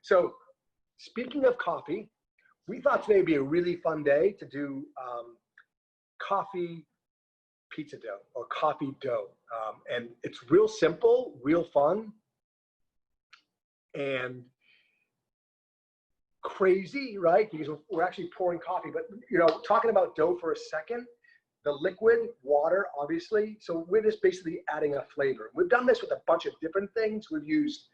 So speaking of coffee, we thought today would be a really fun day to do coffee pizza dough or coffee dough. And it's real simple, real fun, and crazy, right? Because we're actually pouring coffee. But, you know, talking about dough for a second, the liquid, water, obviously. So we're just basically adding a flavor. We've done this with a bunch of different things. We've used,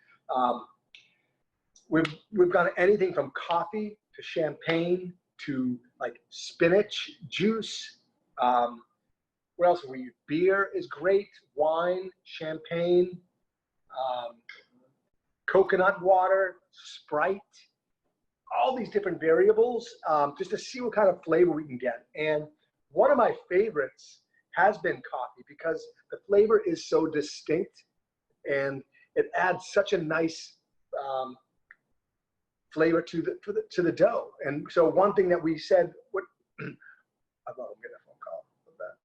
we've done anything from coffee to champagne to like spinach juice. What else have we used? Beer is great, wine, champagne, coconut water, Sprite, all these different variables, just to see what kind of flavor we can get. And one of my favorites has been coffee because the flavor is so distinct and it adds such a nice flavor to the dough. And so one thing that we said, what I thought I'm getting a phone call with that.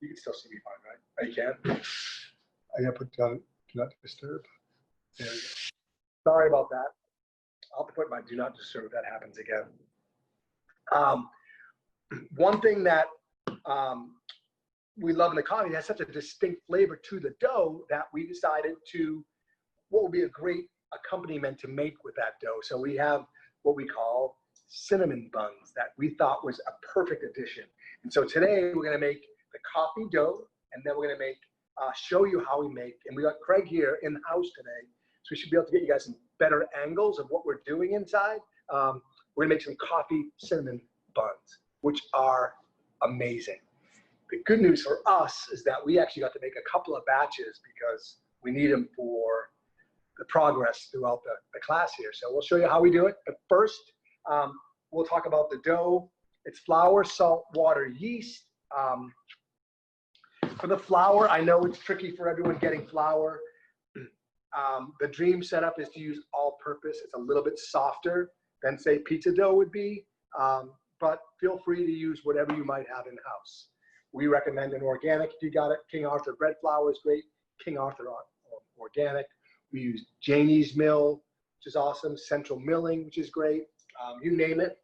You can still see me fine, right? Oh, you can. I gotta put down do not disturb. There we go. Sorry about that. I'll put my do not disturb if that happens again. One thing that we love in the coffee, it has such a distinct flavor to the dough that we decided to, what would be a great accompaniment to make with that dough. So we have what we call cinnamon buns that we thought was a perfect addition. And so today we're gonna make the coffee dough, and then we're gonna make, show you how we make, and we got Craig here in the house today, so we should be able to get you guys some better angles of what we're doing inside. We're gonna make some coffee cinnamon buns, which are amazing. The good news for us is that we actually got to make a couple of batches because we need them for the progress throughout the class here. So we'll show you how we do it. But first, we'll talk about the dough. It's flour, salt, water, yeast. For the flour, I know it's tricky for everyone getting flour. The dream setup is to use all-purpose. It's a little bit softer than, say, pizza dough would be, but feel free to use whatever you might have in-house. We recommend an organic if you got it. King Arthur bread flour is great. King Arthur organic. We use Janie's Mill, which is awesome. Central Milling, which is great. You name it,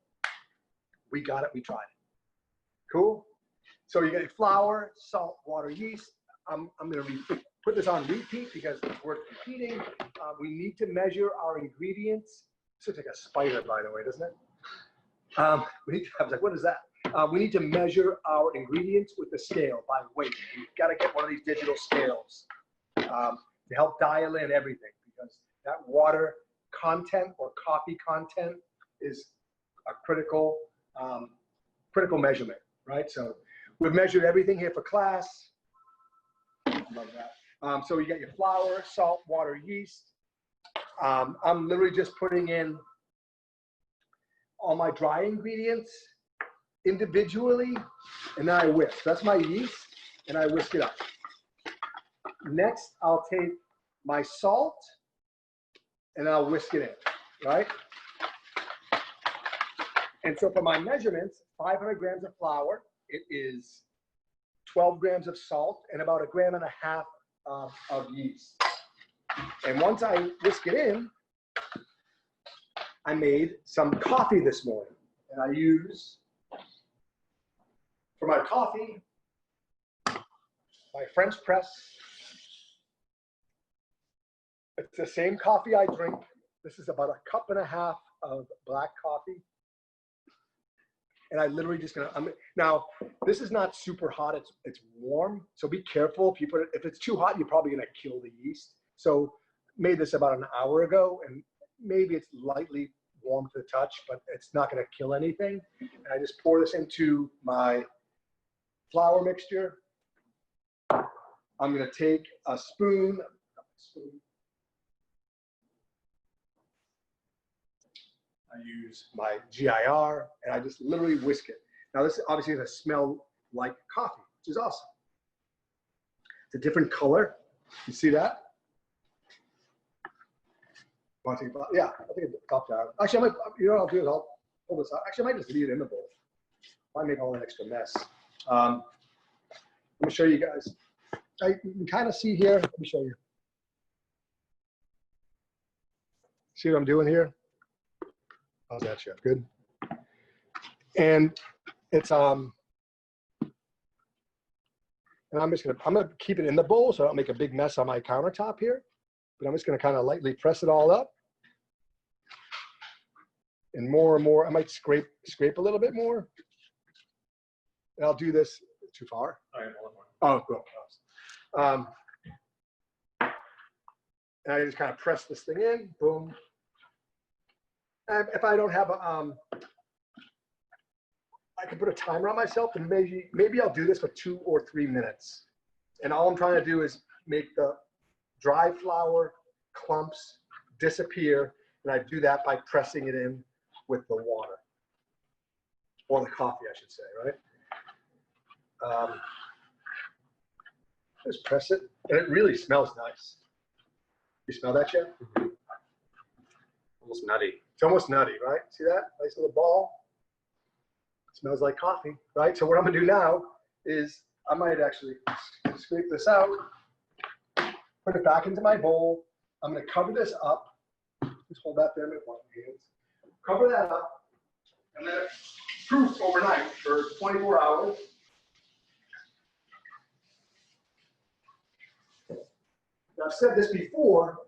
we got it, we tried it. Cool? So you get your flour, salt, water, yeast. I'm gonna put this on repeat because it's worth repeating. We need to measure our ingredients. This looks like a spider, by the way, doesn't it? I was like, what is that? We need to measure our ingredients with the scale by weight. You've got to get one of these digital scales to help dial in everything, because that water content or coffee content is a critical measurement, right? So we've measured everything here for class. Love that. So you get your flour, salt, water, yeast. I'm literally just putting in all my dry ingredients individually, and then I whisk. That's my yeast, and I whisk it up. Next, I'll take my salt, and I'll whisk it in, right? And so for my measurements, 500 grams of flour, it is 12 grams of salt, and about 1.5 grams of yeast. And once I whisk it in, I made some coffee this morning, and I use, for my coffee, my French press. It's the same coffee I drink. This is about 1.5 cups of black coffee. And I literally just now, this is not super hot, it's warm, so be careful. If it's too hot, you're probably gonna kill the yeast. So made this about an hour ago, and maybe it's lightly warm to the touch, but it's not gonna kill anything. And I just pour this into my flour mixture. I'm gonna take a spoon. I use my GIR, and I just literally whisk it. Now this obviously is gonna smell like coffee, which is awesome. It's a different color. You see that? Want to take a bottle? Yeah, I'll take a top jar. Actually, I might, you know what I'll do is I'll pull this out. Actually, I might just leave it in the bowl. I make all that extra mess. Let me show you guys. You can kind of see here. Let me show you. See what I'm doing here? How's that, Chef? Good. And it's and I'm gonna keep it in the bowl so I don't make a big mess on my countertop here. But I'm just gonna kind of lightly press it all up. And more, I might scrape a little bit more. And I'll do this too far. All right, one more. Oh, cool. And I just kind of press this thing in, boom. And if I don't have a, I can put a timer on myself, and maybe I'll do this for 2 or 3 minutes. And all I'm trying to do is make the dry flour clumps disappear, and I do that by pressing it in with the water, or the coffee, I should say, right? Just press it, and it really smells nice. You smell that, Jeff? Mm-hmm. Almost nutty. It's almost nutty, right? See that? Nice little ball. It smells like coffee, right? So what I'm gonna do now is I might actually scrape this out, put it back into my bowl. I'm gonna cover this up. Just hold that there with one hand. Cover that up, and let it proof overnight for 24 hours. Now, I've said this before,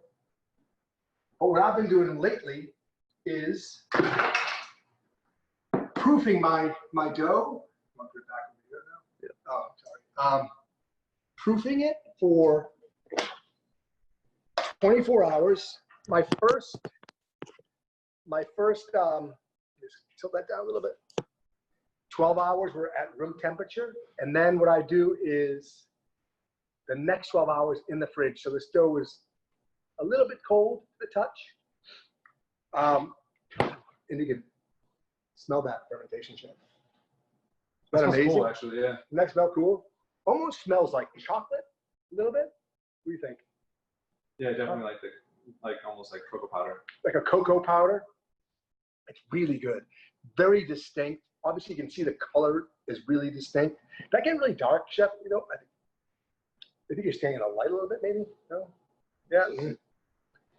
but what I've been doing lately is proofing my dough. I'm gonna put it back over here now. Yeah. Oh, sorry. Proofing it for 24 hours. My first, just tilt that down a little bit. 12 hours were at room temperature, and then what I do is the next 12 hours in the fridge. So the dough is a little bit cold to the touch. And you can smell that fermentation, Chef. Isn't that amazing? Cool, actually, yeah. Doesn't that smell cool? Almost smells like chocolate a little bit. What do you think? Yeah, definitely like almost like cocoa powder. Like a cocoa powder. It's really good. Very distinct. Obviously, you can see the color is really distinct. That getting really dark, Chef. You know, I think you're staying in a light a little bit, maybe. No. Yeah. Mm-hmm.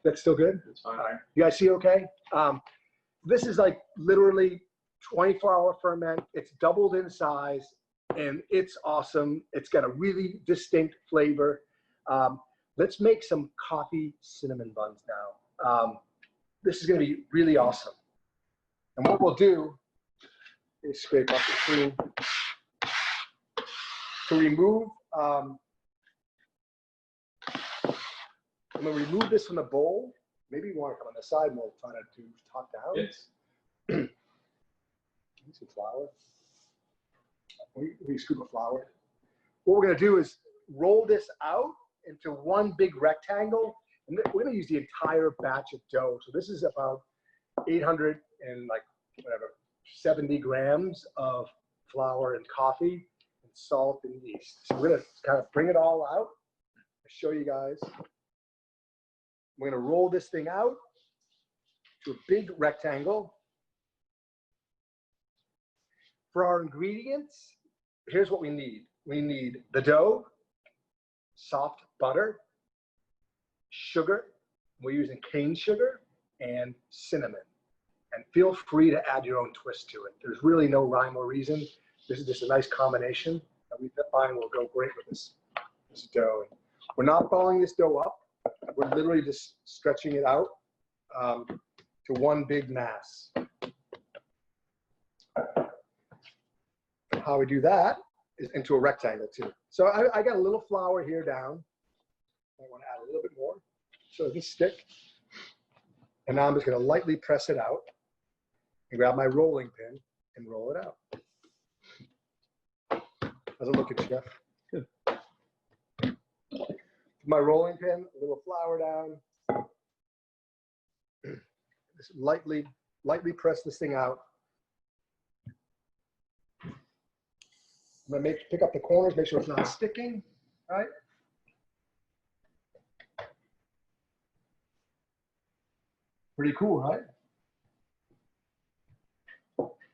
That's still good. It's fine. You guys see okay? This is like literally 24-hour ferment. It's doubled in size, and it's awesome. It's got a really distinct flavor. Let's make some coffee cinnamon buns now. This is going to be really awesome. And what we'll do is scrape up the cream to remove. I'm going to remove this from the bowl. Maybe you want to come on the side more, trying to do top down. Yes. Some flour. We scoop of flour. What we're going to do is roll this out into one big rectangle, and we're going to use the entire batch of dough. So this is about 870 grams of flour and coffee and salt and yeast. So we're going to kind of bring it all out. I'll show you guys. We're going to roll this thing out to a big rectangle. For our ingredients, here's what we need. We need the dough, soft butter, sugar. We're using cane sugar, and cinnamon. And feel free to add your own twist to it. There's really no rhyme or reason. This is just a nice combination that we find will go great with this dough. We're not balling this dough up. We're literally just stretching it out to one big mass. How we do that is into a rectangle too. So I got a little flour here down. I want to add a little bit more so it doesn't stick. And now I'm just going to lightly press it out and grab my rolling pin and roll it out. How's it looking, Chef? Good. My rolling pin, a little flour down. Just lightly press this thing out. I'm gonna pick up the corners, make sure it's not sticking, right? Pretty cool, right?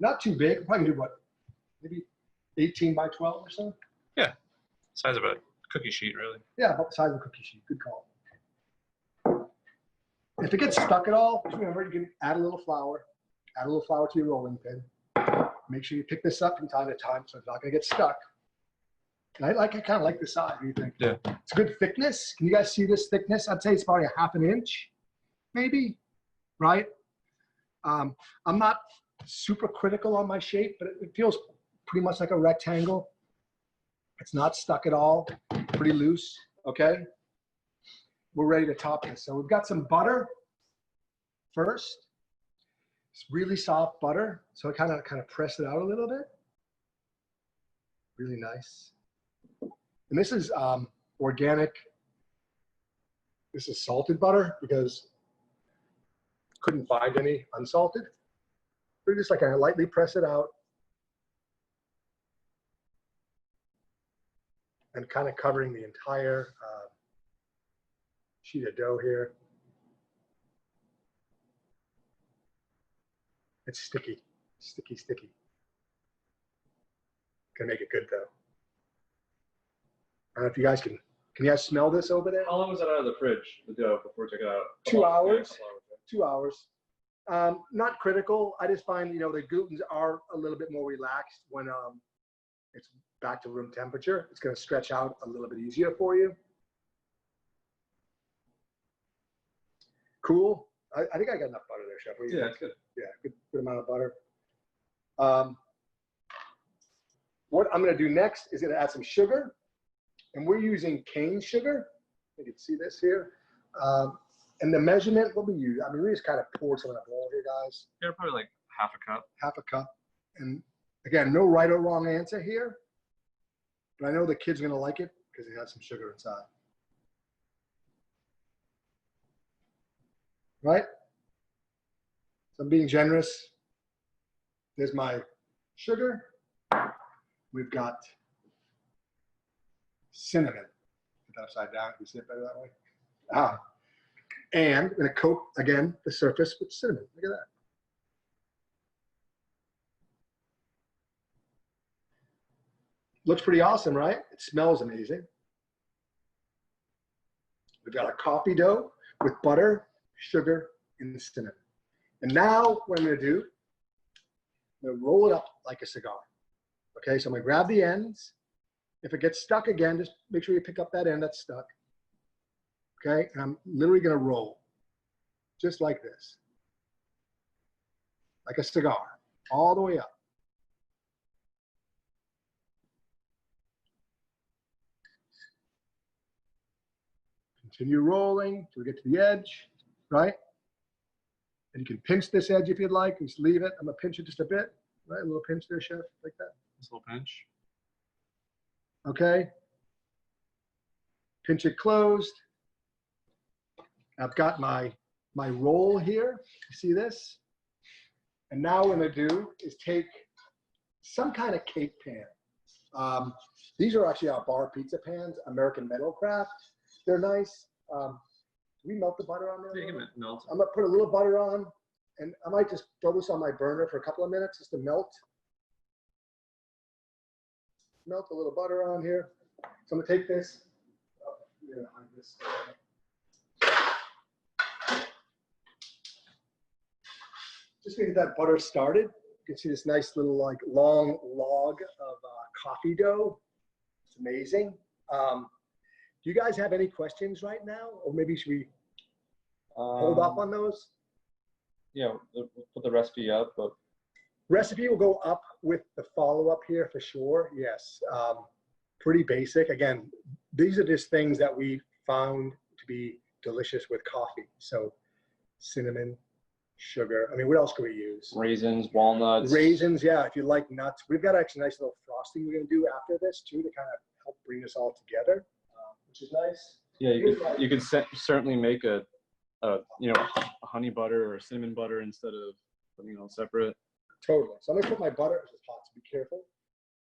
Not too big. Probably do what? Maybe 18 by 12 or so? Yeah, size of a cookie sheet, really. Yeah, about the size of a cookie sheet. Good call. If it gets stuck at all, just remember you can add a little flour. Add a little flour to your rolling pin. Make sure you pick this up from time to time so it's not going to get stuck. And I kind of like the size. What do you think? Yeah. It's good thickness. Can you guys see this thickness? I'd say it's probably a 1/2 inch, maybe, right? I'm not super critical on my shape, but it feels pretty much like a rectangle. It's not stuck at all. Pretty loose. Okay. We're ready to top this. So we've got some butter first. It's really soft butter, so I kind of press it out a little bit. Really nice. And this is organic. This is salted butter because couldn't find any unsalted. We're just like kind of lightly press it out and kind of covering the entire sheet of dough here. It's sticky, sticky, sticky. Can make it good though. I don't know if you guys can you guys smell this over there? How long was that out of the fridge, the dough, before we took it out? 2 hours. Yeah, 2 hours. Not critical. I just find, you know, the glutens are a little bit more relaxed when it's back to room temperature. It's going to stretch out a little bit easier for you. Cool. I think I got enough butter there, Chef. Yeah, that's good. Yeah, good amount of butter. What I'm going to do next is going to add some sugar. And we're using cane sugar. You can see this here. And the measurement, what we use, I mean, we just kind of pour some in a bowl here, guys. Yeah, probably like 1/2 cup. 1/2 cup. And again, no right or wrong answer here. But I know the kids are going to like it because it has some sugar inside. Right? So I'm being generous. There's my sugar. We've got cinnamon. Put that upside down. Can you see it better that way? And I'm going to coat, again, the surface with cinnamon. Look at that. Looks pretty awesome, right? It smells amazing. We've got a coffee dough with butter, sugar, and cinnamon. And now what I'm going to do, I'm going to roll it up like a cigar. Okay, so I'm going to grab the ends. If it gets stuck again, just make sure you pick up that end that's stuck. Okay, and I'm literally going to roll just like this, like a cigar, all the way up. Continue rolling till we get to the edge, right? And you can pinch this edge if you'd like. Just leave it. I'm going to pinch it just a bit, right? A little pinch there, Chef, like that. Just a little pinch. Okay. Pinch it closed. I've got my roll here. You see this? And now what I'm going to do is take some kind of cake pan. These are actually our bar pizza pans, American Metal Craft. They're nice. Do we melt the butter on there? Yeah, you can melt. I'm going to put a little butter on, and I might just throw this on my burner for a couple of minutes just to melt. Melt a little butter on here. So I'm going to take this. Just to get that butter started. You can see this nice little like long log of coffee dough. It's amazing. Do you guys have any questions right now? Or maybe should we hold off on those? Yeah, we'll put the recipe up, but Recipe will go up with the follow-up here for sure. Yes, pretty basic. Again, these are just things that we found to be delicious with coffee. So cinnamon, sugar. I mean, what else could we use? raisins, walnuts. Raisins, yeah, if you like nuts. We've got actually a nice little frosting we're going to do after this too to kind of help bring this all together, which is nice. Yeah, you could certainly make a honey butter or cinnamon butter instead of something else separate. Totally. So I'm going to put my butter, it's hot, so be careful.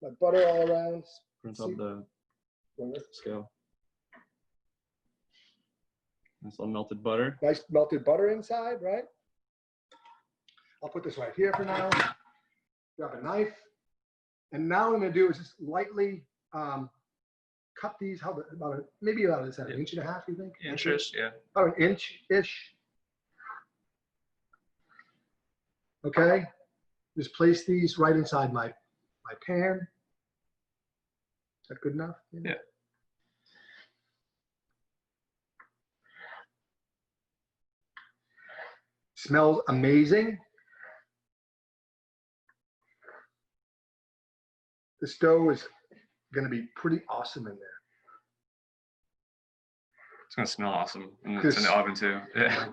My butter all around. Rinse up the scale. Nice little melted butter. Nice melted butter inside, right? I'll put this right here for now. Grab a knife. And now what I'm going to do is just lightly cut these, maybe about an inch and a half, you think? Inches, yeah. About an inch-ish. Okay, just place these right inside my pan. Is that good enough? Yeah. Smells amazing. This dough is going to be pretty awesome in there. It's gonna smell awesome. And it's in the oven too. Yeah.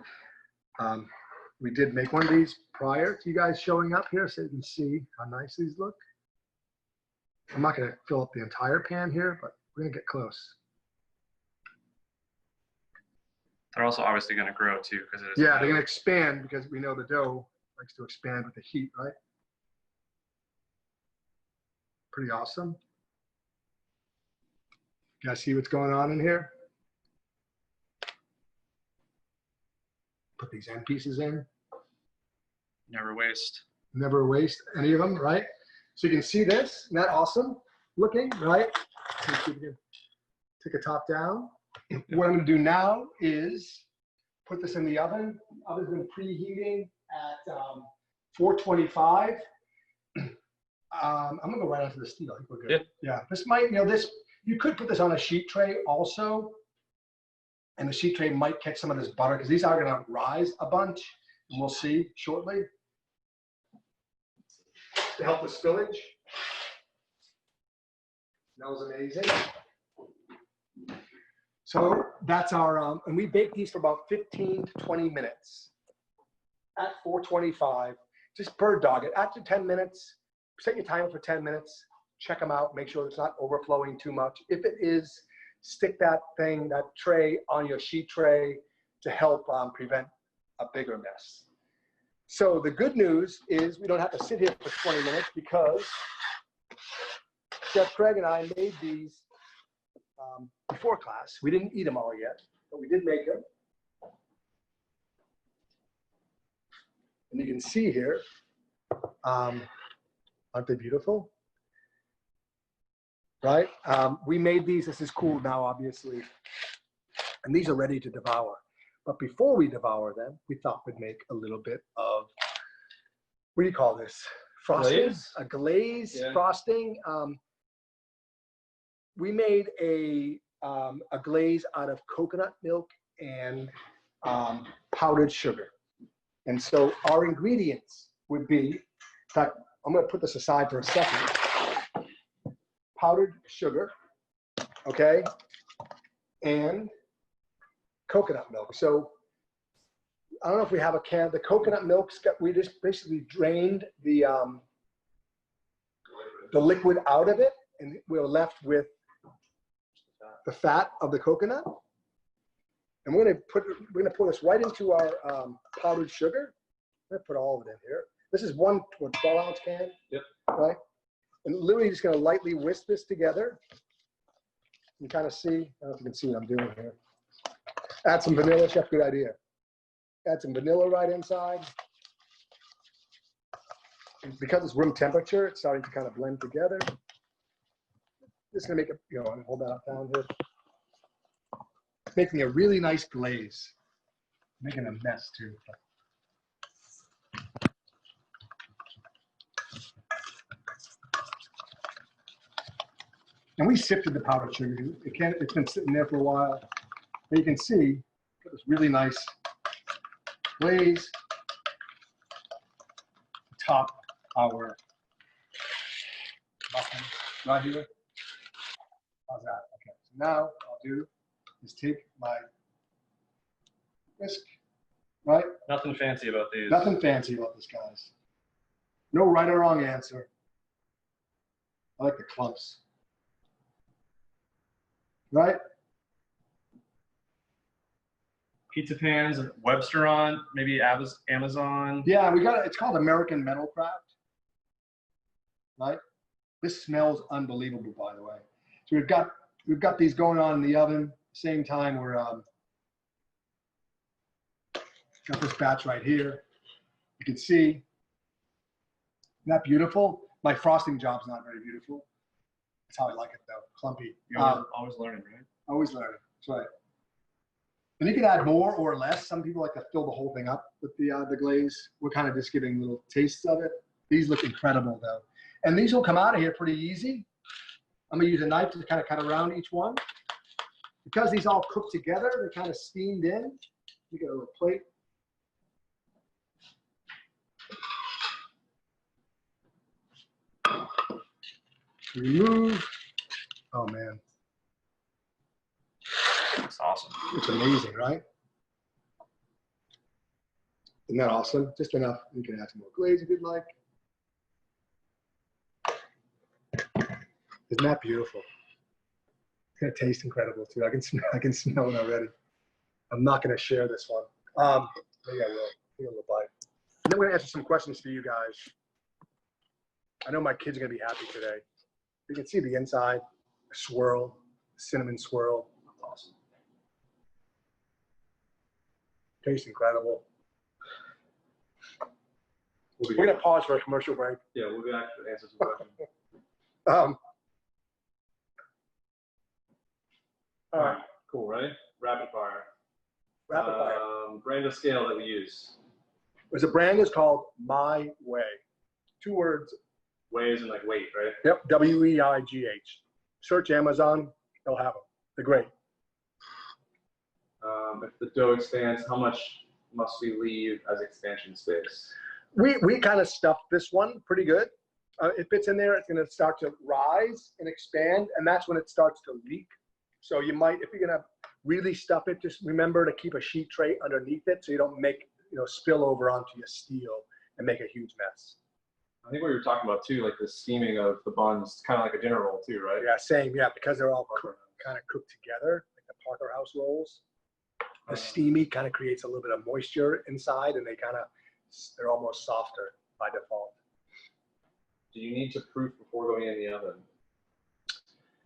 We did make one of these prior to you guys showing up here, so you can see how nice these look. I'm not going to fill up the entire pan here, but we're going to get close. They're also obviously gonna grow too, because it is. Yeah, they're going to expand because we know the dough likes to expand with the heat, right? Pretty awesome. You guys see what's going on in here? Put these end pieces in. Never waste. Never waste any of them, right? So you can see this. Isn't that awesome looking, right? Let's see if we can take a top down. What I'm going to do now is put this in the oven. The oven's been preheating at 425. I'm going to go right onto the steel. I think we're good. Yeah. This might, you could put this on a sheet tray also. And the sheet tray might catch some of this butter because these are going to rise a bunch. And we'll see shortly. To help with spillage. Smells amazing. So that's our, and we bake these for about 15 to 20 minutes at 425. Just bird dog it. After 10 minutes, set your timer for 10 minutes. Check them out. Make sure it's not overflowing too much. If it is, stick that tray on your sheet tray to help prevent a bigger mess. So the good news is we don't have to sit here for 20 minutes because Chef Craig and I made these before class. We didn't eat them all yet, but we did make them. And you can see here, aren't they beautiful? Right? We made these. This is cool now, obviously. And these are ready to devour. But before we devour them, we thought we'd make a little bit of, what do you call this? Frosting? Glaze? A glaze frosting. We made a glaze out of coconut milk and powdered sugar. And so our ingredients would be, in fact, I'm going to put this aside for a second. Powdered sugar, okay, and coconut milk. So I don't know if we have a can. The coconut milk's got, we just basically drained the liquid out of it, and we're left with the fat of the coconut. And we're gonna pour this right into our powdered sugar. I'm gonna put all of it in here. This is one 12-ounce can. Yep. Right. And literally just gonna lightly whisk this together. You kind of see, I don't know if you can see what I'm doing here. Add some vanilla, Chef, good idea. Add some vanilla right inside. And because it's room temperature, it's starting to kind of blend together. Just gonna make it, hold that up down here. Making a really nice glaze. Making a mess too. And we sifted the powdered sugar. It's been sitting there for a while. And you can see this really nice glaze to top our muffin right here. How's that? Okay. So now what I'll do is take my whisk, right? Nothing fancy about these. Nothing fancy about this, guys. No right or wrong answer. I like the clumps. Right? Pizza pans, Webster on, maybe Amazon. Yeah, it's called American Metal Craft. Right? This smells unbelievable, by the way. So we've got these going on in the oven. Same time we're got this batch right here. You can see, isn't that beautiful? My frosting job's not very beautiful. That's how I like it though, clumpy. You're always learning, right? Always learning, that's right. And you can add more or less. Some people like to fill the whole thing up. with the glaze. We're kind of just giving little tastes of it. These look incredible though. And these will come out of here pretty easy. I'm gonna use a knife to kind of cut around each one. Because these all cooked together, they're kind of steamed in. You get a little plate. Remove. Oh man. That's awesome. It's amazing, right? Isn't that awesome? Just enough. You can add some more glaze if you'd like. Isn't that beautiful? It's gonna taste incredible too. I can smell it already. I'm not gonna share this one. Maybe I will. Take a little bite. And then we're gonna answer some questions for you guys. I know my kids are gonna be happy today. You can see the inside, the swirl, cinnamon swirl. Awesome. Tastes incredible. We're gonna pause for a commercial break. Yeah, we'll be back to answer some questions. All right. Cool, ready? Rapid fire. Rapid fire. Brand of scale that we use. There's a brand is called My Way. 2 words. Way is in like weight, right? Yep. W-E-I-G-H. Search Amazon. They'll have them. They're great. If the dough expands, how much must we leave as expansion space? We kind of stuffed this one pretty good. It fits in there. It's going to start to rise and expand, and that's when it starts to leak. So you might, if you're going to really stuff it, just remember to keep a sheet tray underneath it so you don't make, spill over onto your steel and make a huge mess. I think what you were talking about too, like the steaming of the buns, kind of like a dinner roll too, right? Yeah, same. Yeah, because they're all kind of cooked together, like the Parker House rolls. The steamy kind of creates a little bit of moisture inside, and they're almost softer by default. Do you need to proof before going in the oven?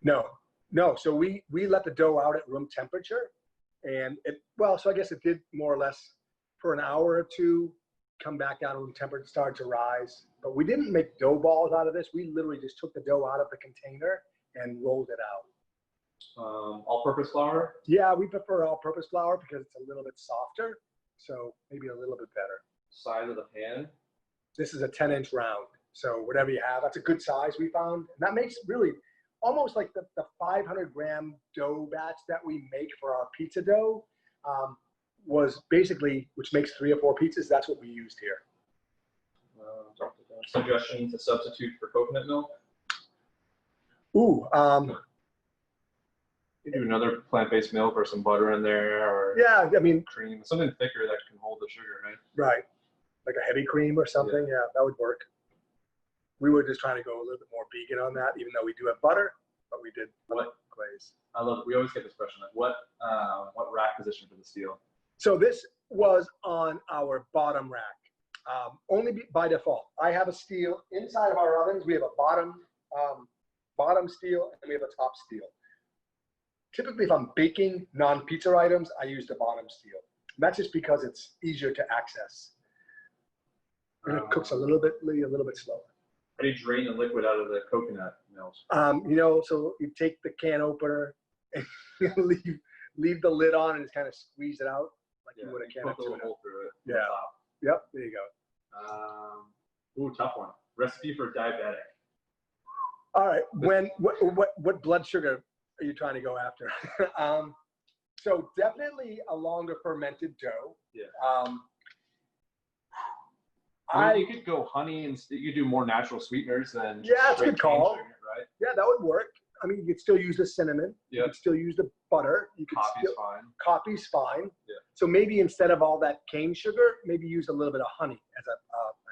No. So we let the dough out at room temperature, and so I guess it did more or less for an hour or two, come back down to room temperature, start to rise. But we didn't make dough balls out of this. We literally just took the dough out of the container and rolled it out. All-purpose flour? Yeah, we prefer all-purpose flour because it's a little bit softer, so maybe a little bit better. Size of the pan? This is a 10-inch round, so whatever you have, that's a good size we found. And that makes really almost like the 500-gram dough batch that we make for our pizza dough was basically, which makes 3 or 4 pizzas. That's what we used here. Suggestion to substitute for coconut milk? Ooh. You do another plant-based milk or some butter in there, or yeah, I mean cream, something thicker that can hold the sugar, right? Right, like a heavy cream or something. Yeah, that would work. We were just trying to go a little bit more vegan on that, even though we do have butter, but we did glaze. I love it. We always get this question, like what rack position for the steel? So this was on our bottom rack, only by default. I have a steel inside of our ovens. We have a bottom steel and we have a top steel. Typically, if I'm baking non-pizza items, I use the bottom steel. And that's just because it's easier to access. And it cooks a little bit slower. How do you drain the liquid out of the coconut milk? So you take the can opener and you leave the lid on and just kind of squeeze it out like you would a can of tuna. Hole through it. Yeah. Yep. There you go. Ooh, tough one. Recipe for diabetic. All right. What blood sugar are you trying to go after? So definitely a longer fermented dough. Yeah. You could go honey and you do more natural sweeteners than that's a good call. Sugar, right? Yeah, that would work. I mean, you could still use the cinnamon. You could still use the butter. You could fine. Coffee's fine. Yeah. So maybe instead of all that cane sugar, maybe use a little bit of honey as a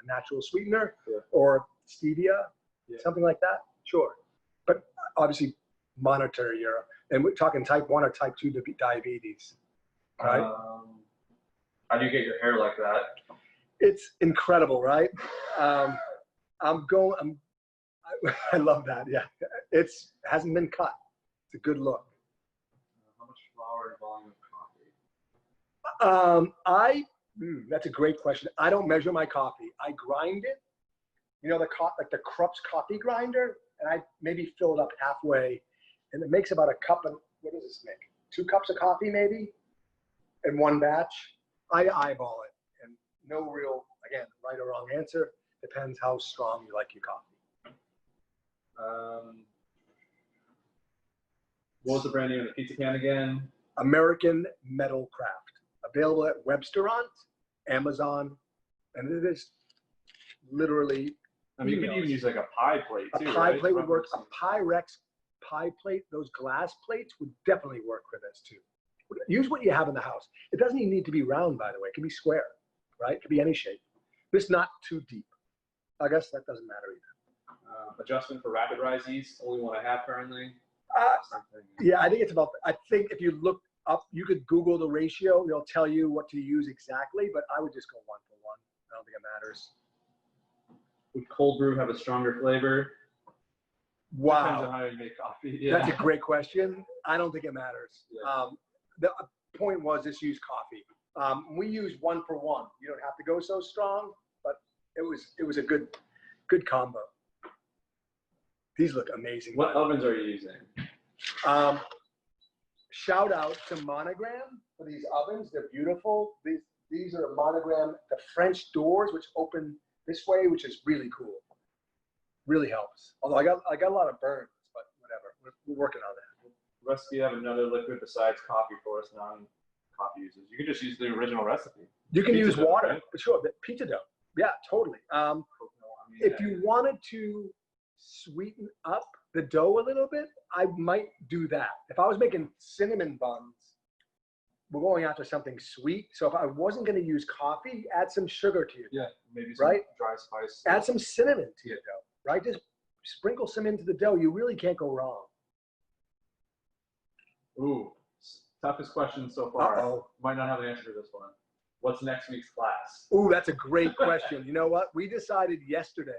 natural sweetener, or stevia, something like that. Sure, but obviously monitor and we're talking type 1 or type 2 diabetes, right? How do you get your hair like that? It's incredible, right? I love that. Yeah, hasn't been cut. It's a good look. How much flour and volume of coffee? That's a great question. I don't measure my coffee. I grind it. Like the Krups coffee grinder, and I maybe fill it up halfway, and it makes about a cup. And what does this make? 2 cups of coffee maybe, in one batch. I eyeball it, and no real, again, right or wrong answer. Depends how strong you like your coffee. What was the brand name of the pizza can again? American Metal Craft. Available at Websterant, Amazon, and it is literally. I mean, you could even use like a pie plate too. A pie right? plate would work. A Pyrex pie plate, those glass plates would definitely work for this too. Use what you have in the house. It doesn't even need to be round, by the way. It can be square, right? It could be any shape. This not too deep. I guess that doesn't matter either. Adjustment for rapid rise yeast, only one I have currently. Yeah, I think it's about, I think if you look up, you could Google the ratio. They'll tell you what to use exactly, but I would just go 1 for 1. I don't think it matters. Would cold brew have a stronger flavor? Wow. Depends on how you make coffee. Yeah. That's a great question. I don't think it matters. Yeah. The point was just use coffee. We use 1 for 1. You don't have to go so strong, but it was a good combo. These look amazing. What ovens are you using? Shout out to Monogram for these ovens. They're beautiful. These are Monogram, the French doors, which open this way, which is really cool. Really helps. Although I got a lot of burns, but whatever. We're working on that. Russ, do you have another liquid besides coffee for us non-coffee users? You could just use the original recipe. You can use dough, water, right? for sure. But pizza dough. Yeah, totally. If you wanted to sweeten up the dough a little bit, I might do that. If I was making cinnamon buns, we're going after something sweet. So if I wasn't going to use coffee, add some sugar to your dough. Yeah, maybe some right? dry spice. Add some cinnamon to your dough, right? Just sprinkle some into the dough. You really can't go wrong. Ooh, toughest question so far. Uh-oh. Might not have an answer to this one. What's next week's class? Ooh, that's a great question. You know what? We decided yesterday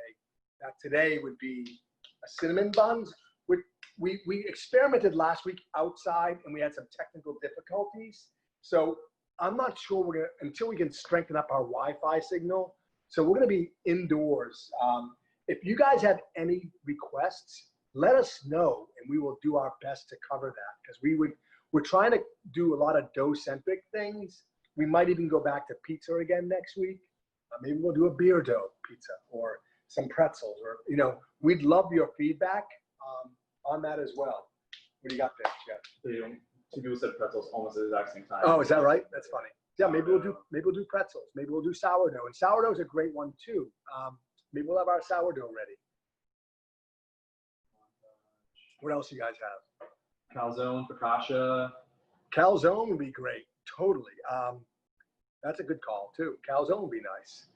that today would be a cinnamon buns. We experimented last week outside and we had some technical difficulties. So I'm not sure we're gonna, until we can strengthen up our Wi-Fi signal. So we're gonna be indoors. If you guys have any requests, let us know and we will do our best to cover that, because we're trying to do a lot of dough-centric things. We might even go back to pizza again next week. Maybe we'll do a beer dough pizza or some pretzels, or, you know, we'd love your feedback on that as well. What do you got there, Jeff? Two people said pretzels almost at the exact same time. Oh, is that right? That's funny. Yeah, maybe we'll do pretzels. Maybe we'll do sourdough, and sourdough is a great one too. Maybe we'll have our sourdough ready. What else you guys have? Calzone, focaccia. Calzone would be great. Totally. That's a good call too. Calzone would be nice.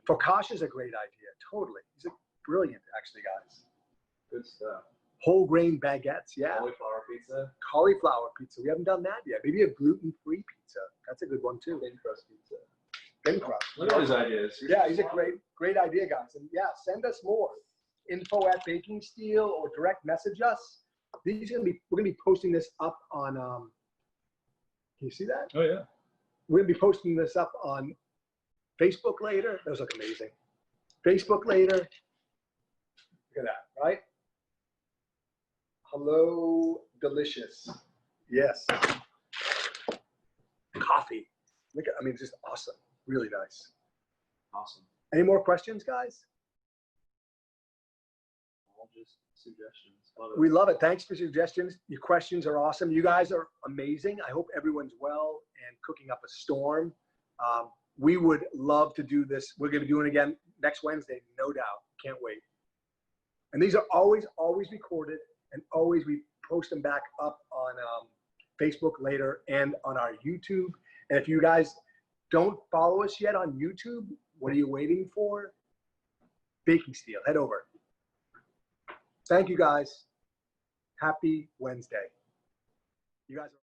Focaccia is a great idea. Totally. These are brilliant, actually, guys. Good stuff. Whole grain baguettes, yeah. Cauliflower pizza. Cauliflower pizza. We haven't done that yet. Maybe a gluten-free pizza. That's a good one too. Thin crust pizza. Thin crust. Look at his ideas. Yeah, he's a great idea, guys. And yeah, send us more. info@Baking Steel or direct message us. We're gonna be posting this up on. Can you see that? Oh yeah. We're gonna be posting this up on Facebook later. Those look amazing. Facebook later. Look at that, right? Hello, delicious. Yes. Coffee. Look at, I mean, it's just awesome. Really nice. Awesome. Any more questions, guys? All just suggestions. We love it. Thanks for suggestions. Your questions are awesome. You guys are amazing. I hope everyone's well and cooking up a storm. We would love to do this. We're going to be doing it again next Wednesday, no doubt. Can't wait. And these are always recorded, and always we post them back up on Facebook later and on our YouTube. And if you guys don't follow us yet on YouTube, what are you waiting for? Baking Steel, head over. Thank you, guys. Happy Wednesday. You guys are